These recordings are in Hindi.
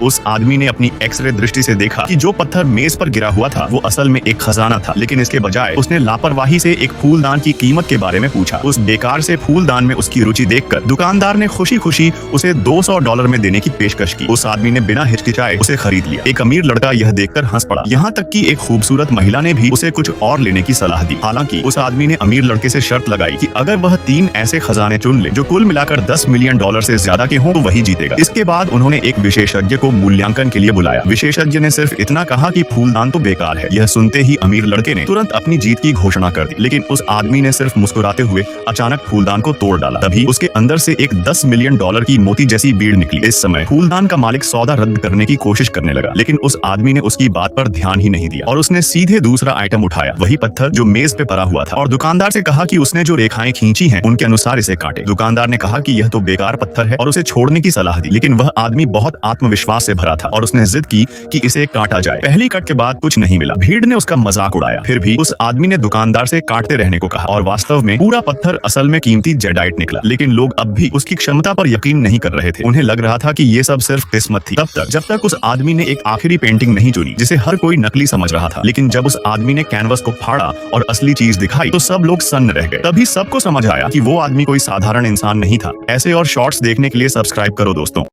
उस आदमी ने अपनी एक्सरे दृष्टि से देखा कि जो पत्थर मेज पर गिरा हुआ था वो असल में एक खजाना था, लेकिन इसके बजाय उसने लापरवाही से एक फूलदान की कीमत के बारे में पूछा। उस बेकार से फूलदान में उसकी रुचि देखकर दुकानदार ने खुशी खुशी उसे $200 में देने की पेशकश की। उस आदमी ने बिना हिचकिचाए उसे खरीद लिया। एक अमीर लड़का यह देखकर हंस पड़ा। यहाँ तक कि एक खूबसूरत महिला ने भी उसे कुछ और लेने की सलाह दी। हालांकि उस आदमी ने अमीर लड़के से शर्त लगाई कि अगर वह 3 ऐसे खजाने चुन ले जो कुल मिलाकर $10 मिलियन से ज्यादा के हों तो वही जीतेगा। इसके बाद उन्होंने एक विशेषज्ञ को मूल्यांकन के लिए बुलाया। विशेषज्ञ ने सिर्फ इतना कहा कि फूलदान तो बेकार है। यह सुनते ही अमीर लड़के ने तुरंत अपनी जीत की घोषणा कर दी, लेकिन उस आदमी ने सिर्फ मुस्कुराते हुए अचानक फूलदान को तोड़ डाला। तभी उसके अंदर से एक $10 मिलियन की मोती जैसी बीड़ निकली। इस समय फूलदान का मालिक सौदा रद्द करने की कोशिश करने लगा, लेकिन उस आदमी ने उसकी बात पर ध्यान ही नहीं दिया और उसने सीधे दूसरा आइटम उठाया, वही पत्थर जो मेज पे पड़ा हुआ था, और दुकानदार से कहा कि उसने जो रेखाएं खींची हैं उनके अनुसार इसे काटे। दुकानदार ने कहा कि यह तो बेकार पत्थर है और उसे छोड़ने की सलाह दी, लेकिन वह आदमी बहुत आत्मविश्वास से भरा था और उसने जिद की कि इसे काटा जाए। पहली कट के बाद कुछ नहीं मिला। भीड़ ने उसका मजाक उड़ाया। फिर भी उस आदमी ने दुकानदार से काटते रहने को कहा और वास्तव में पूरा पत्थर असल में कीमती जेडाइट निकला। लेकिन लोग अब भी उसकी क्षमता पर यकीन नहीं कर रहे थे। उन्हें लग रहा था कि ये सब सिर्फ किस्मत थी, तब तक जब तक उस आदमी ने एक आखिरी पेंटिंग नहीं चुनी जिसे हर कोई नकली समझ रहा था। लेकिन जब उस आदमी ने कैनवस को फाड़ा और असली चीज दिखाई तो सब लोग सन्न रह गए। तभी सबको समझ आया कि वो आदमी कोई साधारण इंसान नहीं था। ऐसे और शॉर्ट्स देखने के लिए सब्सक्राइब करो दोस्तों।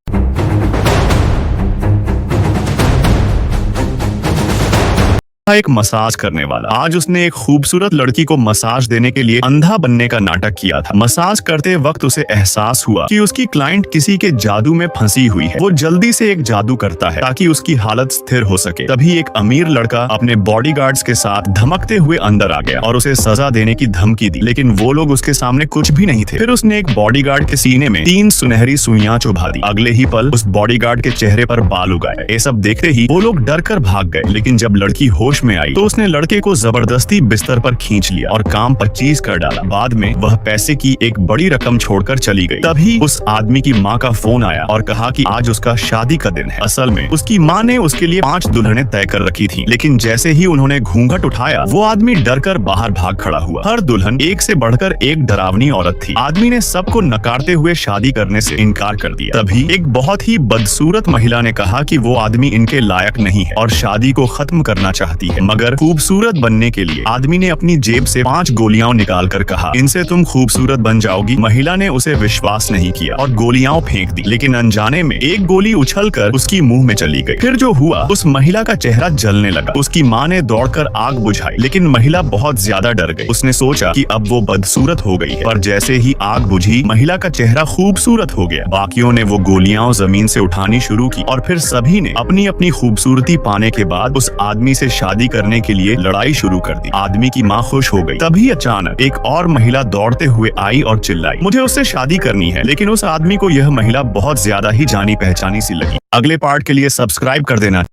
एक मसाज करने वाला आज उसने एक खूबसूरत लड़की को मसाज देने के लिए अंधा बनने का नाटक किया था। मसाज करते वक्त उसे एहसास हुआ कि उसकी क्लाइंट किसी के जादू में फंसी हुई है। वो जल्दी से एक जादू करता है ताकि उसकी हालत स्थिर हो सके। तभी एक अमीर लड़का अपने बॉडीगार्ड्स के साथ धमकते हुए अंदर आ गया और उसे सजा देने की धमकी दी, लेकिन वो लोग उसके सामने कुछ भी नहीं थे। फिर उसने एक बॉडीगार्ड के सीने में 3 सुनहरी सुइयां चुभा दी। अगले ही पल उस बॉडीगार्ड के चेहरे पर बाल उगाए। ये सब देखते ही वो लोग डर कर भाग गए, लेकिन जब लड़की होश में आई तो उसने लड़के को जबरदस्ती बिस्तर पर खींच लिया और काम 25 कर डाला। बाद में वह पैसे की एक बड़ी रकम छोड़कर चली गई। तभी उस आदमी की माँ का फोन आया और कहा कि आज उसका शादी का दिन है। असल में उसकी माँ ने उसके लिए 5 दुल्हनें तय कर रखी थी, लेकिन जैसे ही उन्होंने घूंघट उठाया वो आदमी डर कर बाहर भाग खड़ा हुआ। हर दुल्हन एक से बढ़कर एक डरावनी औरत थी। आदमी ने सबको नकारते हुए शादी करने से इनकार कर दिया। तभी एक बहुत ही बदसूरत महिला ने कहा कि वो आदमी इनके लायक नहीं है और शादी को खत्म करना चाहती है। मगर खूबसूरत बनने के लिए आदमी ने अपनी जेब से 5 गोलियां निकाल कर कहा, इनसे तुम खूबसूरत बन जाओगी। महिला ने उसे विश्वास नहीं किया और गोलियां फेंक दी, लेकिन अनजाने में एक गोली उछलकर उसकी मुंह में चली गई। फिर जो हुआ, उस महिला का चेहरा जलने लगा। उसकी माँ ने दौड़कर आग बुझाई, लेकिन महिला बहुत ज्यादा डर गई। उसने सोचा कि अब वो बदसूरत हो गई है, पर जैसे ही आग बुझी महिला का चेहरा खूबसूरत हो गया। बाकियों ने वो गोलियां जमीन से उठानी शुरू की और फिर सभी ने अपनी अपनी खूबसूरती पाने के बाद उस आदमी से शादी करने के लिए लड़ाई शुरू कर दी। आदमी की माँ खुश हो गई। तभी अचानक एक और महिला दौड़ते हुए आई और चिल्लाई, मुझे उससे शादी करनी है। लेकिन उस आदमी को यह महिला बहुत ज्यादा ही जानी पहचानी सी लगी। अगले पार्ट के लिए सब्सक्राइब कर देना।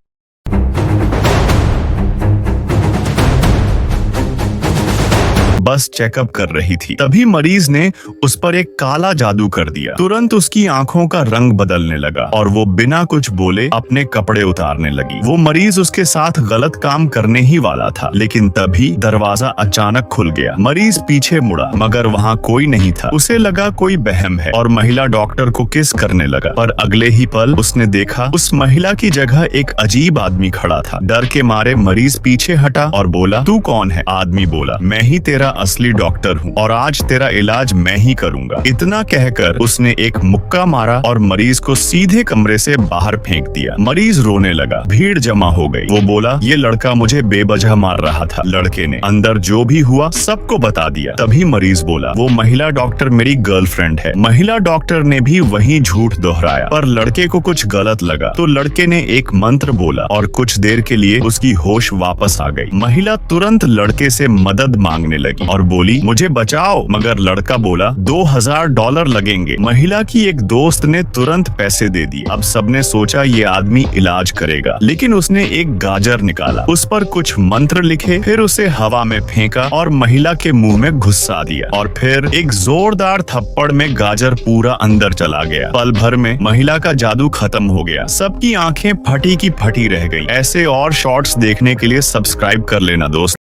बस चेकअप कर रही थी, तभी मरीज ने उस पर एक काला जादू कर दिया। तुरंत उसकी आंखों का रंग बदलने लगा और वो बिना कुछ बोले अपने कपड़े उतारने लगी। वो मरीज उसके साथ गलत काम करने ही वाला था, लेकिन तभी दरवाजा अचानक खुल गया। मरीज पीछे मुड़ा, मगर वहाँ कोई नहीं था। उसे लगा कोई बहम है और महिला डॉक्टर को किस करने लगा, पर अगले ही पल उसने देखा उस महिला की जगह एक अजीब आदमी खड़ा था। डर के मारे मरीज पीछे हटा और बोला, तू कौन है? आदमी बोला, मैं ही तेरा असली डॉक्टर हूँ और आज तेरा इलाज मैं ही करूंगा। इतना कहकर उसने एक मुक्का मारा और मरीज को सीधे कमरे से बाहर फेंक दिया। मरीज रोने लगा। भीड़ जमा हो गई। वो बोला, ये लड़का मुझे बेवजह मार रहा था। लड़के ने अंदर जो भी हुआ सबको बता दिया। तभी मरीज बोला, वो महिला डॉक्टर मेरी गर्लफ्रेंड है। महिला डॉक्टर ने भी वही झूठ दोहराया, पर लड़के को कुछ गलत लगा तो लड़के ने एक मंत्र बोला और कुछ देर के लिए उसकी होश वापस आ गई। महिला तुरंत लड़के से मदद मांगने लगी और बोली, मुझे बचाओ। मगर लड़का बोला, $2000 लगेंगे। महिला की एक दोस्त ने तुरंत पैसे दे दिए। अब सबने सोचा ये आदमी इलाज करेगा, लेकिन उसने एक गाजर निकाला, उस पर कुछ मंत्र लिखे, फिर उसे हवा में फेंका और महिला के मुंह में घुसा दिया और फिर एक जोरदार थप्पड़ में गाजर पूरा अंदर चला गया। पल भर में महिला का जादू खत्म हो गया। सबकी आंखें फटी की फटी रह गई। ऐसे और शॉर्ट्स देखने के लिए सब्सक्राइब कर लेना दोस्त।